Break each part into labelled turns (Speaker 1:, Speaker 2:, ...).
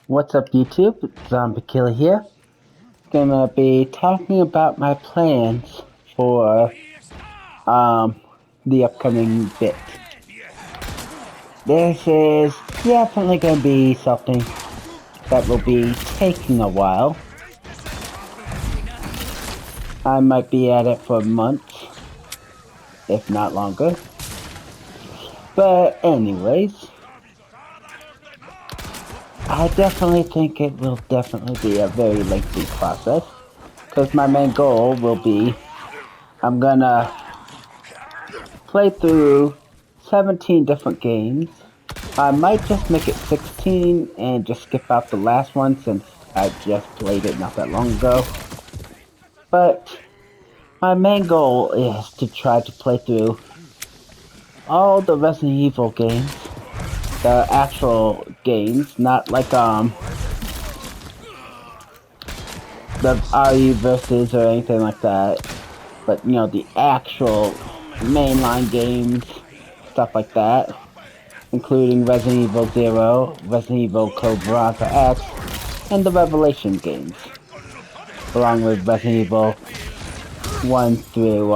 Speaker 1: What's up, YouTube? Zombie Killer here. Gonna be talking about my plans for the upcoming bit. This is definitely gonna be something that will be taking a while. I might be at it for months, if not longer. But anyways, I definitely think it will definitely be a very lengthy process. Because my main goal will be, I'm gonna play through 17 different games. I might just make it 16 and just skip out the last one since I just played it not that long ago. But my main goal is to try to play through all the Resident Evil games. The actual games, not like the RE versus or anything like that. But you know, the actual mainline games, stuff like that. Including Resident Evil 0, Resident Evil Code Veronica X, and the Revelation games, along with Resident Evil 1 through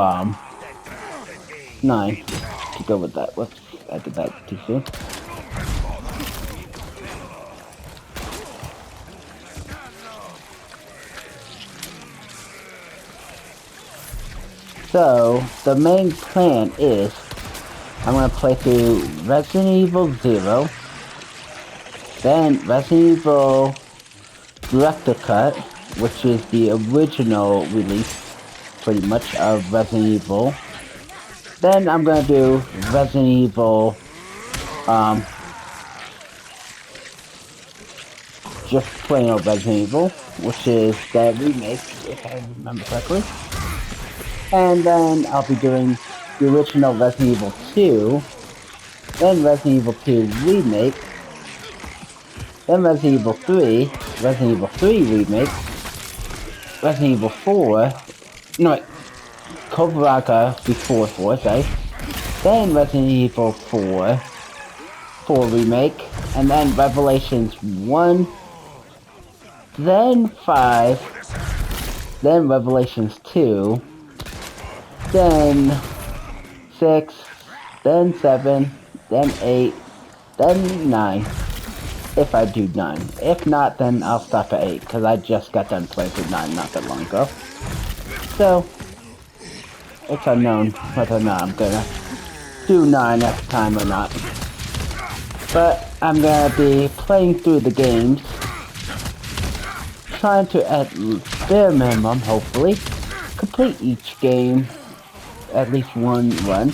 Speaker 1: 9 to go with that. Whoops, I did that too soon. So, the main plan is, I'm going to play through Resident Evil 0, then Resident Evil Director Cut, which is the original release, pretty much, of Resident Evil. Then I'm going to do Resident Evil, just plain old Resident Evil, which is the remake, if I remember correctly. And then I'll be doing the original Resident Evil 2, then Resident Evil 2 Remake, then Resident Evil 3, Resident Evil 3 Remake, Resident Evil 4, no wait, Code Veronica before 4, sorry, then Resident Evil 4 Remake, and then Revelations 1, then 5, then Revelations 2, then 6, then 7, then 8, then 9, if I do 9. If not, then I'll stop at 8, because I just got done playing through 9 not that long ago. So, it's unknown whether or not I'm gonna do 9 at the time or not. But I'm gonna be playing through the games, trying to at bare minimum, hopefully, complete each game at least one run,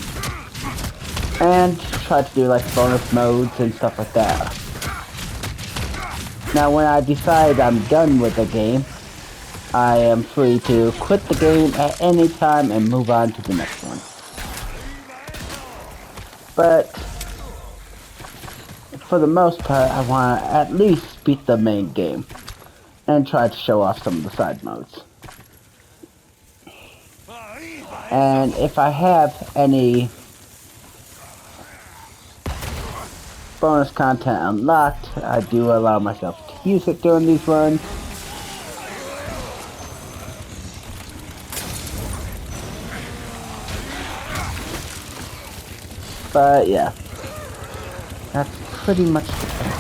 Speaker 1: and try to do like bonus modes and stuff like that. Now when I decide I'm done with the game, I am free to quit the game at any time and move on to the next one. But for the most part, I want to at least beat the main game and try to show off some of the side modes. And if I have any bonus content unlocked, I do allow myself to use it during these runs. But yeah, that's pretty much the plan.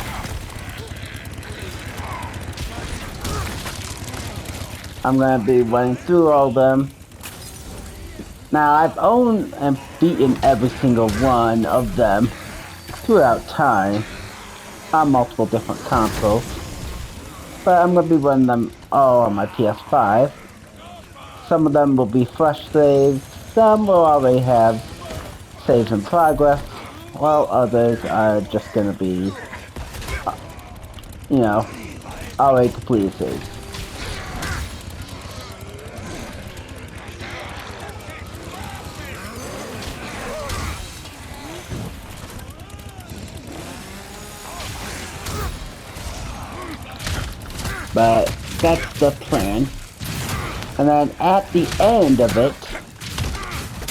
Speaker 1: I'm gonna be running through all of them. Now I've owned and beaten every single one of them throughout time on multiple different consoles, but I'm gonna be running them all on my PS5. Some of them will be fresh saves, some will already have saves in progress, while others are just gonna be, you know, already completed saves. But that's the plan. And then at the end of it,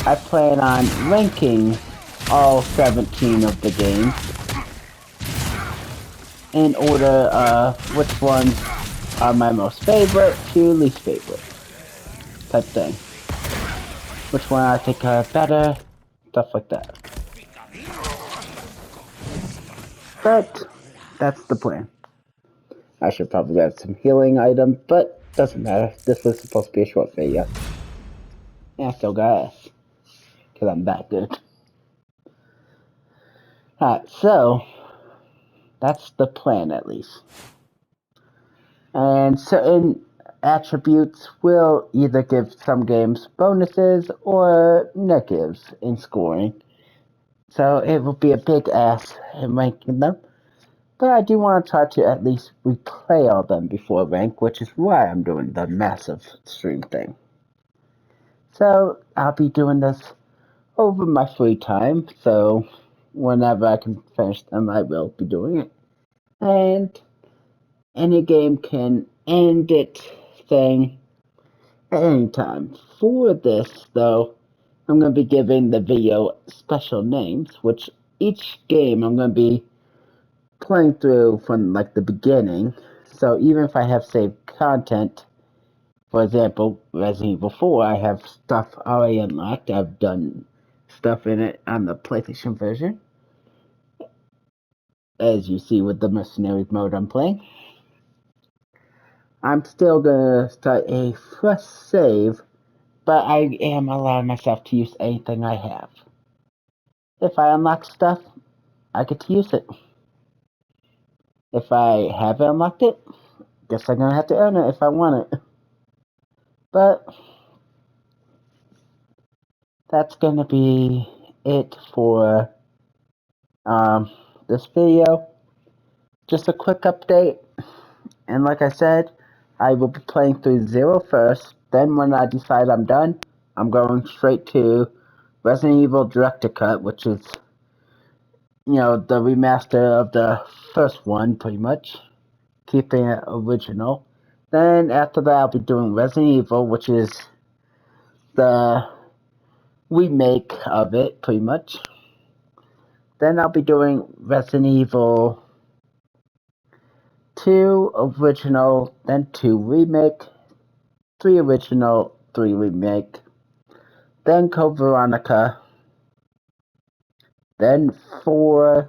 Speaker 1: I plan on ranking all 17 of the games. in order of which ones are my most favorite to least favorite type thing. Which one I think are better, stuff like that. But that's the plan. I should probably add some healing items, but doesn't matter. This was supposed to be a short video. Yeah, I still got S. Because I'm that good. Alright, so that's the plan at least. And certain attributes will either give some games bonuses or negatives in scoring. So it will be a big ass in ranking them. But I do want to try to at least replay all them before rank, which is why I'm doing the massive stream thing. So I'll be doing this over my free time, so whenever I can finish them, I will be doing it. And any game can end its thing at any time. For this, though, I'm going to be giving the video special names, which each game I'm going to be playing through from like the beginning. So even if I have saved content, for example, Resident Evil 4, I have stuff already unlocked. I've done stuff in it on the PlayStation version, as you see with the Mercenaries mode I'm playing. I'm still gonna start a fresh save, but I am allowing myself to use anything I have. If I unlock stuff, I get to use it. If I haven't unlocked it, guess I'm gonna have to earn it if I want it. But that's gonna be it for this video. Just a quick update, and like I said, I will be playing through 0 first, then when I decide I'm done, I'm going straight to Resident Evil Director Cut, which is, you know, the remaster of the first one, pretty much, keeping it original. Then after that, I'll be doing Resident Evil, which is the remake of it, pretty much. Then I'll be doing Resident Evil 2 original, then 2 remake, 3 original, 3 remake, then Code Veronica, then 4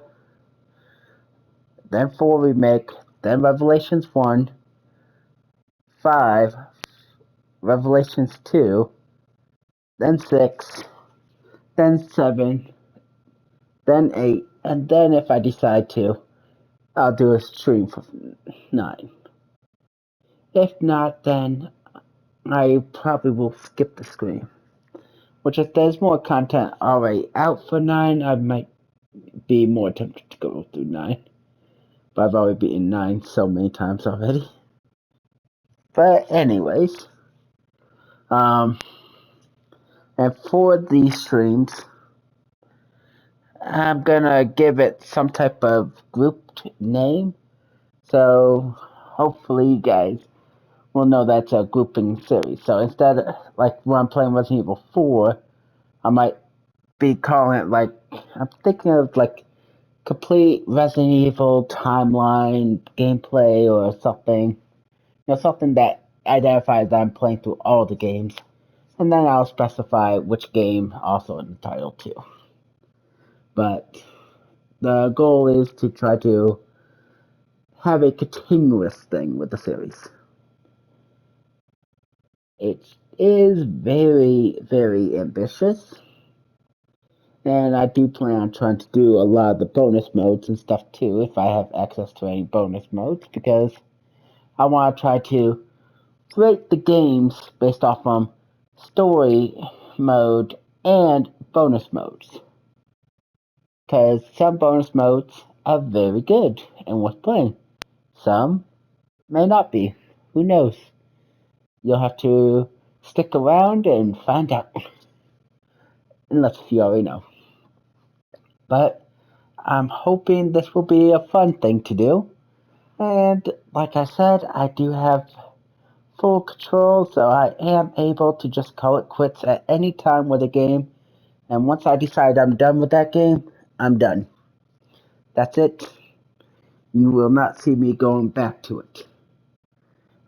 Speaker 1: remake, then Revelations 1, 5, Revelations 2, then 6, then 7, then 8, and then if I decide to, I'll do a stream for 9. If not, then I probably will skip the stream. Which if there's more content already out for 9, I might be more tempted to go through 9. But I've already beaten 9 so many times already. But anyways, and for these streams, I'm gonna give it some type of grouped name. So hopefully you guys will know that's a grouping series. So instead of, like when I'm playing Resident Evil 4, I might be calling it like, I'm thinking of like complete Resident Evil timeline gameplay or something. You know, something that identifies that I'm playing through all the games. And then I'll specify which game also in the title too. But the goal is to try to have a continuous thing with the series. It is very, very ambitious. And I do plan on trying to do a lot of the bonus modes and stuff too, if I have access to any bonus modes, because I want to try to rate the games based off story mode and bonus modes. Because some bonus modes are very good and worth playing. Some may not be. Who knows? You'll have to stick around and find out. Unless you already know. But I'm hoping this will be a fun thing to do. And like I said, I do have full control, so I am able to just call it quits at any time with a game. And once I decide I'm done with that game, I'm done. That's it. You will not see me going back to it.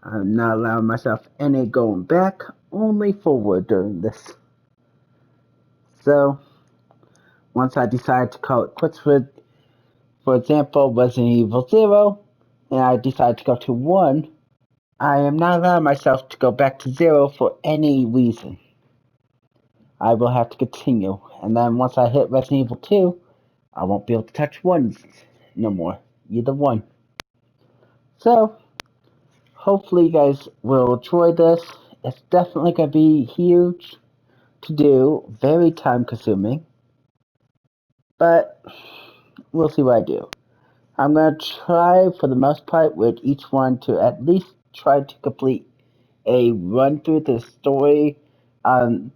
Speaker 1: I'm not allowing myself any going back, only forward during this. So, once I decide to call it quits with, for example, Resident Evil 0, and I decide to go to 1, I am not allowing myself to go back to 0 for any reason. I will have to continue, and then once I hit Resident Evil 2, I won't be able to touch 1 no more, either one. So, hopefully you guys will enjoy this. It's definitely going to be huge to do, very time consuming, but we'll see what I do. I'm going to try for the most part with each one to at least try to complete a run through the story on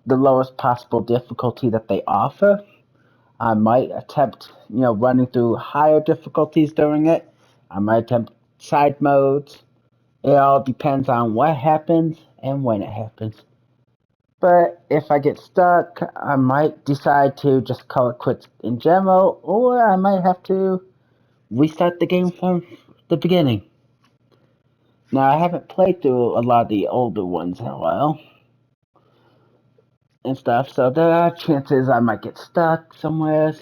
Speaker 1: the lowest possible difficulty that they offer. I might attempt, running through higher difficulties during it. I might attempt side modes. It all depends on what happens and when it happens. But if I get stuck, I might decide to just call it quits in general, or I might have to restart the game from the beginning. Now, I haven't played through a lot of the older ones in a while and stuff, so there are chances I might get stuck somewhere.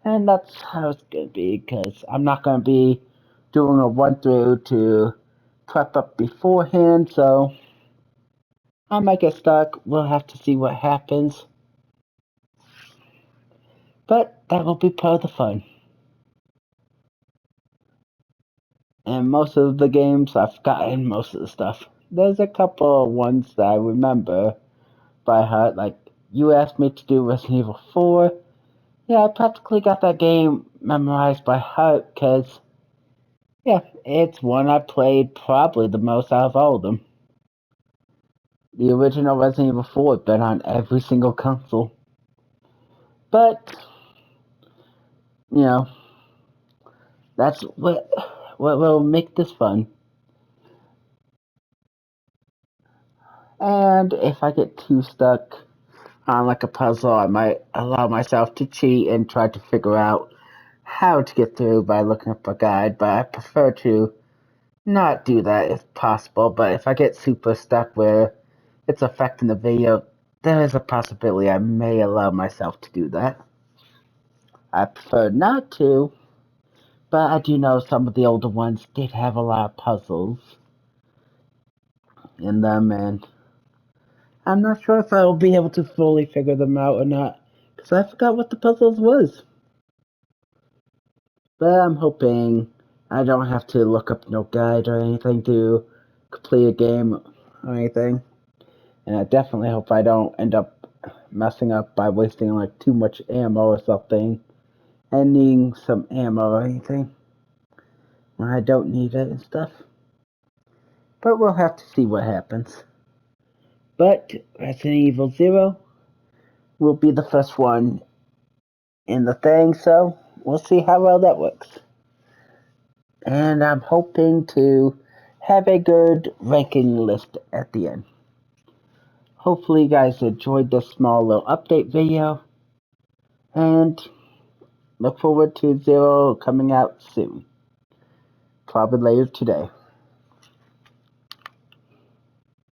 Speaker 1: And that's how it's going to be, because I'm not going to be doing a run through to prep up beforehand, so I might get stuck. We'll have to see what happens. But that will be part of the fun. And most of the games, I've forgotten most of the stuff. There's a couple of ones that I remember by heart, like you asked me to do Resident Evil 4. Yeah, I practically got that game memorized by heart, because, yeah, it's one I played probably the most out of all of them. The original Resident Evil 4 has been on every single console. But, that's what will make this fun. And if I get too stuck on like a puzzle, I might allow myself to cheat and try to figure out how to get through by looking up a guide, but I prefer to not do that if possible. But if I get super stuck where it's affecting the video, there is a possibility I may allow myself to do that. I prefer not to, but I do know some of the older ones did have a lot of puzzles in them, and I'm not sure if I will be able to fully figure them out or not, because I forgot what the puzzles was. But I'm hoping I don't have to look up no guide or anything to complete a game or anything. And I definitely hope I don't end up messing up by wasting like too much ammo or something and needing some ammo or anything when I don't need it and stuff. But we'll have to see what happens. But Resident Evil 0 will be the first one in the thing, so we'll see how well that works. And I'm hoping to have a good ranking list at the end. Hopefully you guys enjoyed this small little update video, and look forward to 0 coming out soon. Probably later today.